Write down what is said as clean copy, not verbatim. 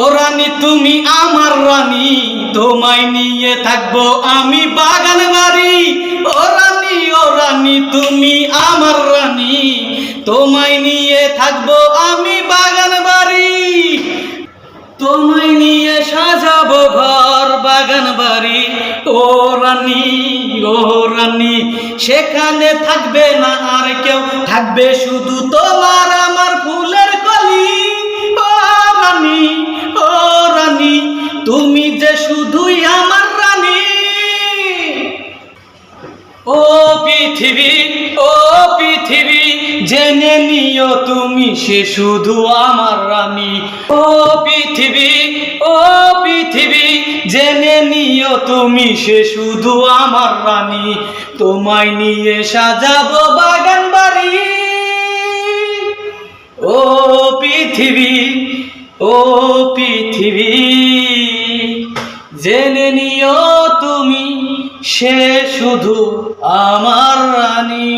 ও রানী তুমি আমার রানী, তোমায় নিয়ে থাকবো আমি বাগান বাড়ি। ও রানী তুমি আমার রানী, তোমায় নিয়ে থাকবো আমি বাগান বাড়ি। তোমায় নিয়ে সাজাবো ঘর বাগান বাড়ি। ও রানী সেখানে থাকবে না আর কেউ, থাকবে শুধু তোমার আমার ফুলের কলি। ও রানী তুমি যে শুধুই আমার রানী। ও পৃথিবী জেনে নিও তুমি সে শুধু আমার রানী। ও পৃথিবী জেনে নিও তুমি সে শুধু আমার রানী। তোমায় নিয়ে সাজাবো বাগান বাড়ি। ও পৃথিবী জেনে নিও তুমি সে শুধু আমার রানী।